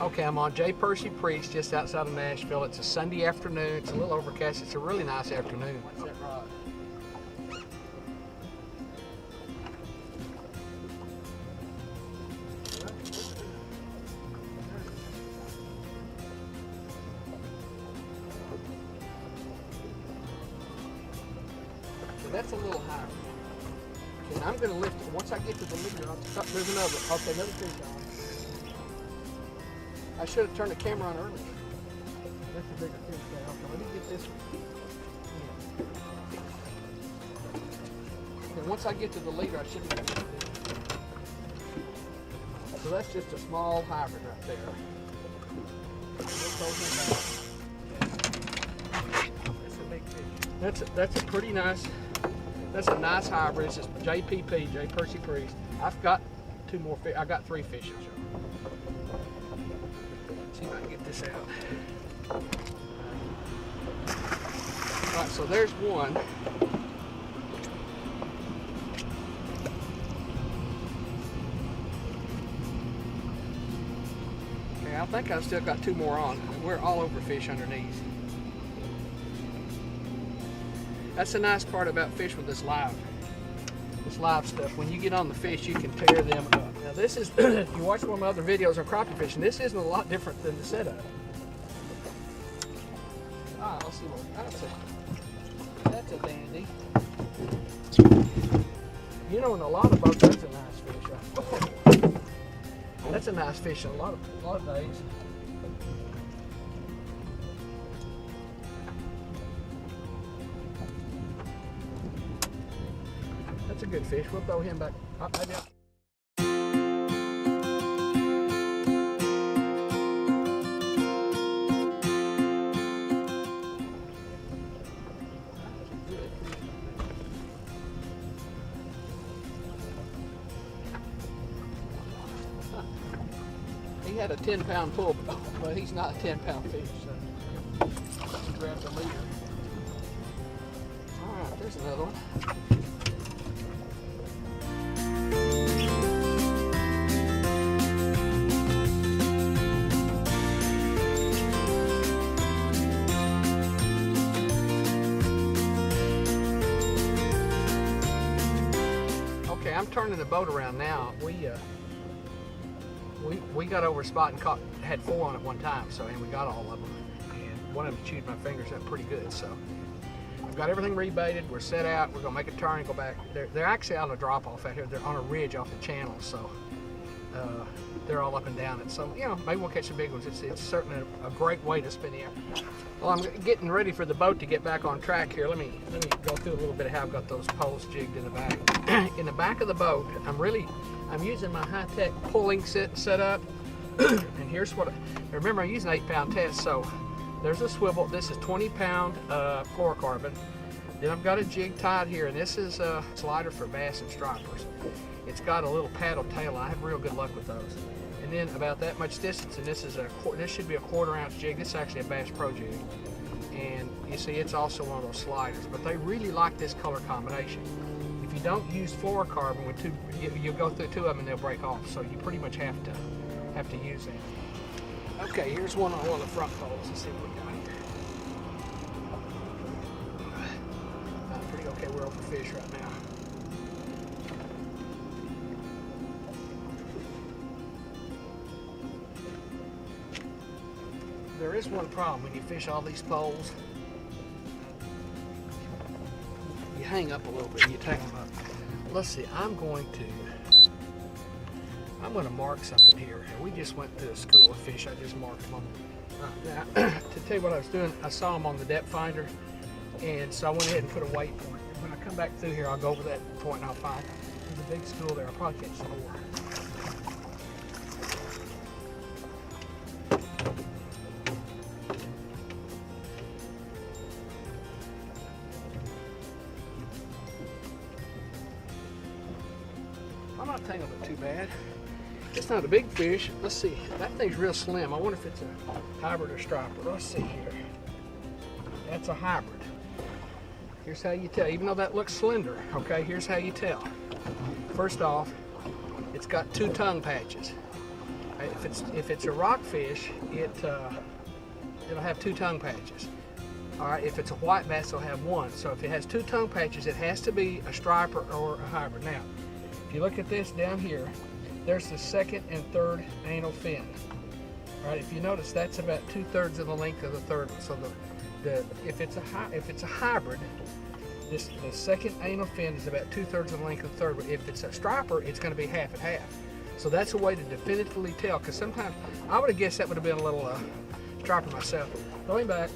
Okay, I'm on JPP Priest just outside of Nashville. It's a Sunday afternoon. It's a little overcast. It's a really nice afternoon. What's that rod? So that's a little higher. And I'm going to lift it. Once I get to the leader, there's another. Okay, another fish on. I should have turned the camera on earlier. That's a bigger fish there. Okay, let me get this one. And once I get to the leader, I should get this. So that's just a small hybrid right there. That's a big fish. That's a pretty nice. That's a nice hybrid. It's just JPP, JPP Priest. I've got two more fish. I got 3 fish. See if I can get this out. All right, so there's one. Okay, I think I've still got 2 more on. We're all over fish underneath. That's the nice part about fish with this live stuff. When you get on the fish, you can tear them up. Now this is, if you watch one of my other videos on crappie fishing, this isn't a lot different than the setup. Ah, let's see what, that's a dandy. You know, in a lot of boats, that's a nice fish. Right? That's a nice fish in a lot of days. That's a good fish. We'll throw him back. He had a 10-pound pull, but he's not a 10-pound fish. So let's grab the leader. All right, there's another one. Okay, I'm turning the boat around now. We got over a spot and had 4 on at one time, so, and we got all of them. And one of them chewed my fingers up pretty good, so. I've got everything rebaited, we're set out, we're gonna make a turn and go back. They're actually on a drop off out here. They're on a ridge off the channel, so they're all up and down it. So, you know, maybe we'll catch some big ones. It's certainly a great way to spend the afternoon. Well, I'm getting ready for the boat to get back on track here. Let me go through a little bit of how I've got those poles jigged in the back. In the back of the boat, I'm using my high-tech pulling set up. And here's what, remember I'm using 8-pound test, so there's a swivel. This is 20-pound fluorocarbon. Then I've got a jig tied here, and this is a slider for bass and stripers. It's got a little paddle tail. I have real good luck with those. And then about that much distance, and this should be a 1/4 ounce jig. This is actually a Bass Pro jig. And you see, it's also one of those sliders, but they really like this color combination. If you don't use fluorocarbon with you'll go through 2 of them and they'll break off. So you pretty much have to use that. Okay, here's one on one of the front poles. Let's see what we got here. Pretty okay. We're over fish right now. There is one problem when you fish all these poles. You hang up a little bit and you take them up. Let's see, I'm going to mark something here. We just went to a school of fish. I just marked them. Now, to tell you what I was doing, I saw them on the depth finder, and so I went ahead and put a weight point. And when I come back through here, I'll go over that point and I'll find there's a big school there. I'll probably catch some more. I'm not tangling it too bad. It's not a big fish. Let's see. That thing's real slim. I wonder if it's a hybrid or striper. Let's see here. That's a hybrid. Here's how you tell. Even though that looks slender, okay, here's how you tell. First off, it's got 2 tongue patches. If it's a rockfish, it'll have 2 tongue patches. All right, if it's a white bass, it'll have 1. So if it has 2 tongue patches, it has to be a striper or a hybrid. Now, if you look at this down here, there's the 2nd and 3rd anal fin. All right, if you notice, that's about 2/3 of the length of the 3rd one. So if it's a hybrid, the 2nd anal fin is about 2/3 of the length of the 3rd one. If it's a striper, it's going to be half and half. So that's a way to definitively tell. Because sometimes I would have guessed that would have been a little striper myself. Going back.